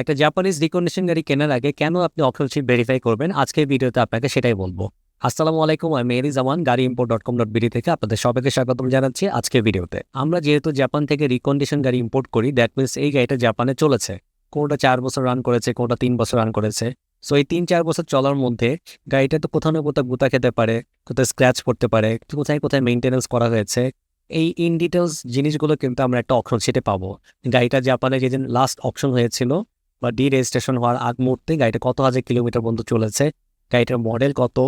একটা Japanese recondition গাড়ি কেনার আগে কেন আপনি অপশন শিট ভেরিফাই করবেন আজকের ভিডিওতে আপনাকে সেটাই বলবো। আসসালামু আলাইকুম, আমি মেহেদি জামান gariimport.com.bd থেকে আপনাদের সবাইকে স্বাগতম জানাচ্ছি। আজকের ভিডিওতে আমরা যেহেতু জাপান থেকে রিকন্ডিশন গাড়ি ইম্পোর্ট করি, দ্যাট মিনস এই গাড়িটা জাপানে চলেছে, কোনটা 4 বছর রান করেছে, কোনটা 3 বছর রান করেছে। সো এই 3-4 বছর চলার মধ্যে গাড়িটা তো কোথাও না কোথাও গুতা খেতে পারে, কোথাও স্ক্র্যাচ পড়তে পারে, কোথায় কোথায় মেইনটেনেন্স করা হয়েছে। এই ইন ডিটেলস জিনিসগুলো কিন্তু আমরা একটা অপশন শিটে পাবো। গাড়িটা জাপানে যেদিন লাস্ট অপশন হয়েছিল বা ডি রেজিস্ট্রেশন হওয়ার আগ মুহূর্তে গাড়িটা কত হাজার কিলোমিটার পর্যন্ত চলেছে, গাড়িটার মডেল কত,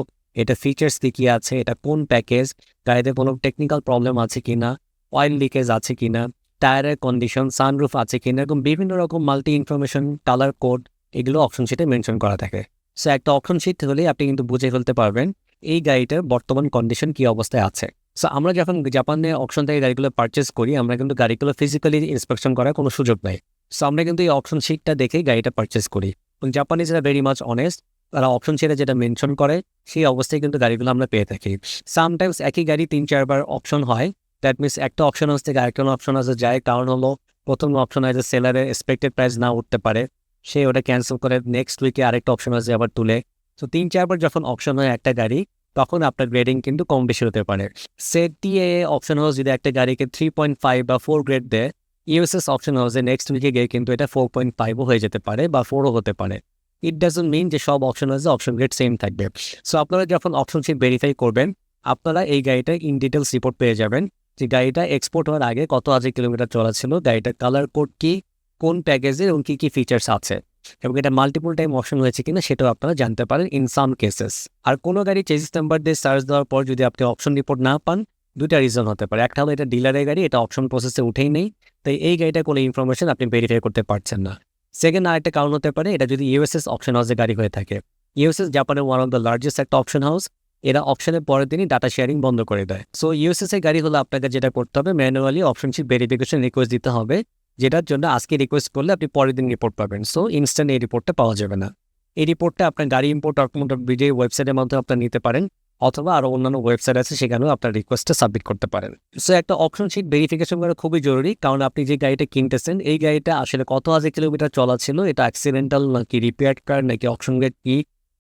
এটা ফিচার্স কী আছে, এটা কোন প্যাকেজ, গাড়িতে কোনো টেকনিক্যাল প্রবলেম আছে কিনা, অয়েল লিকেজ আছে কিনা, টায়ারের কন্ডিশন, সানরুফ আছে কিনা, এরকম বিভিন্ন রকম মাল্টি ইনফরমেশন, কালার কোড, এগুলো অপশন শিটে মেনশন করা থাকে। সো একটা অপশন শিট হলেই আপনি কিন্তু বুঝে ফেলতে পারবেন এই গাড়িটার বর্তমান কন্ডিশন কী অবস্থায় আছে। সো আমরা যখন জাপানে অপশন থেকে গাড়িগুলো পারচেস করি, আমরা কিন্তু গাড়িগুলো ফিজিক্যালি ইন্সপেকশন করার কোনো সুযোগ নেই। সো আমরা কিন্তু এই অপশন শিটটা দেখেই গাড়িটা পারচেস করি। এবং জাপানিজরা ভেরি মাচ অনেস্ট, তারা অপশন শিটে যেটা মেনশন করে সেই অবস্থায় কিন্তু গাড়িগুলো আমরা পেয়ে থাকি। সামটাইমস একই গাড়ি 3-4 বার অপশন হয়, দ্যাট মিনস একটা অপশন হাউস থেকে আরেকটা অপশন হাউসে যায়। কারণ হলো প্রথম অপশন হাউসে সেলারের এক্সপেক্টেড প্রাইস না উঠতে পারে, সে ওটা ক্যান্সেল করে নেক্সট উইকে আরেকটা অপশন হাউসে আবার তুলে। তো 3-4 বার যখন অপশন হয় একটা গাড়ি, তখন আপনার গ্রেডিং কিন্তু কম বেশি হতে পারে। সেটিএ অপশন হাউস যদি একটা গাড়িকে 3.5 বা 4 গ্রেড দেয়, ইউএসএস অপশন হাউসে নেক্সট উইকে গিয়ে কিন্তু এটা 4.5ও হয়ে যেতে পারে বা 4ও হতে পারে। ইট ডাজন্ট মিন যে সব অপশন হাউসে অপশন গ্রেড সেম থাকবে। সো আপনারা যখন অপশন শিট ভেরিফাই করবেন, আপনারা এই গাড়িটা ইন ডিটেলস রিপোর্ট পেয়ে যাবেন যে গাড়িটা এক্সপোর্ট হওয়ার আগে কত হাজার কিলোমিটার চলা ছিল, গাড়িটার কালার কোড কী, কোন প্যাকেজের এবং কী কী ফিচার্স আছে, এবং এটা মাল্টিপল টাইম অপশন হয়েছে কিনা সেটাও আপনারা জানতে পারেন ইন সাম কেসেস। আর কোনো গাড়ি চেসিস নাম্বার দিয়ে সার্চ দেওয়ার পর যদি আপনি অপশন রিপোর্ট না পান, দুইটা রিজন হতে পারে। একটা হলো এটা ডিলারের গাড়ি, এটা অপশন প্রসেসে উঠেই নেই, তাই এই গাড়িটা কোনো ইনফরমেশন আপনি ভেরিফাই করতে পারছেন না। সেকেন্ড আরেকটা কারণ হতে পারে এটা যদি ইউএসএস অপশন হাউসের গাড়ি হয়ে থাকে। ইউএসএস জাপানের ওয়ান অফ দ্য লার্জেস্ট একটা অপশন হাউস, এরা অপশনের পরের দিনই ডাটা শেয়ারিং বন্ধ করে দেয়। সো ইউএসএস এর গাড়ি হলে আপনাকে যেটা করতে হবে, manually option sheet verification request দিতে হবে, যেটার জন্য আজকে রিকোয়েস্ট করলে আপনি পরের দিন রিপোর্ট পাবেন। সো ইনস্ট্যান্ট এই রিপোর্টটা পাওয়া যাবে না। এই রিপোর্টটা আপনার gariimport.com.bd ওয়েবসাইটের মাধ্যমে আপনার নিতে পারেন, অথবা আরও অন্যান্য ওয়েবসাইট আছে, সেখানেও আপনার রিকোয়েস্টটা সাবমিট করতে পারেন। সো একটা অপশন শিট ভেরিফিকেশন করা খুবই জরুরি, কারণ আপনি যে গাড়িটা কিনতেছেন এই গাড়িটা আসলে কত হাজার কিলোমিটার চলা ছিল, এটা অ্যাক্সিডেন্টাল নাকি রিপেয়ার কার নাকি অপশন গ্রেড,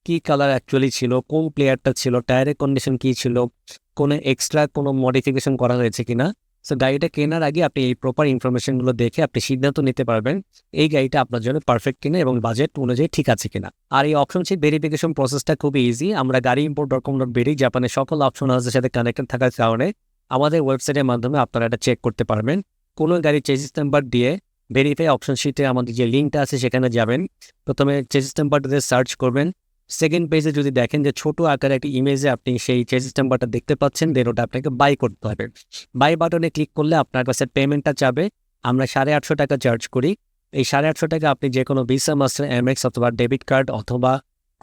কী কালার অ্যাকচুয়ালি ছিল, কোন প্লেয়ারটা ছিল, টায়ারের কন্ডিশন কী ছিল, কোনো এক্সট্রা কোনো মডিফিকেশন করা হয়েছে কিনা। সো গাড়িটা কেনার আগে আপনি এই প্রপার ইনফরমেশনগুলো দেখে আপনি সিদ্ধান্ত নিতে পারবেন এই গাড়িটা আপনার জন্য পারফেক্ট কিনা এবং বাজেট অনুযায়ী ঠিক আছে কিনা। আর এই অপশন শিট ভেরিফিকেশন প্রসেসটা খুবই ইজি। আমরা gariimport.com.bd জাপানের সকল অপশন হাউসের সাথে কানেক্টেড থাকার কারণে আমাদের ওয়েবসাইটের মাধ্যমে আপনারা এটা চেক করতে পারবেন। কোনো গাড়ির চেসিস নাম্বার দিয়ে ভেরিফাই অপশন শিটে আমাদের যে লিঙ্কটা আছে সেখানে যাবেন, প্রথমে চেসিস নাম্বারটা দিয়ে সার্চ করবেন। সেকেন্ড পেজে যদি দেখেন যে ছোটো আকারে একটা ইমেজে আপনি সেই চেসিস নাম্বারটা দেখতে পাচ্ছেন, দেন ওটা আপনাকে বাই করতে হবে। বাই বাটনে ক্লিক করলে আপনার কাছে পেমেন্টটা চাবে। আমরা 850 টাকা চার্জ করি। এই 850 টাকা আপনি যে কোনো ভিসা, মাস্টার, এমএক্স অথবা ডেবিট কার্ড অথবা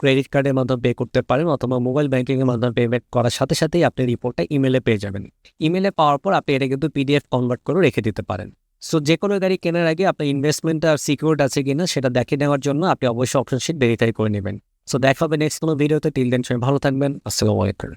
ক্রেডিট কার্ডের মাধ্যমে পে করতে পারেন, অথবা মোবাইল ব্যাঙ্কিংয়ের মাধ্যমে পেমেন্ট করার সাথে সাথেই আপনি রিপোর্টটা ইমেলে পেয়ে যাবেন। ইমেলে পাওয়ার পর আপনি এটা কিন্তু পিডিএফ কনভার্ট করে রেখে দিতে পারেন। সো যে কোনো গাড়ি কেনার আগে আপনার ইনভেস্টমেন্টটা সিকিউরড আছে কিনা সেটা দেখে নেওয়ার জন্য আপনি অবশ্যই অপশন শিট ভেরিফাই করে নেবেন। সো দেখা হবে নেক্সট কোনো ভিডিওতে। টিল দেন সবাই ভালো থাকবেন। আসসালামু আলাইকুম।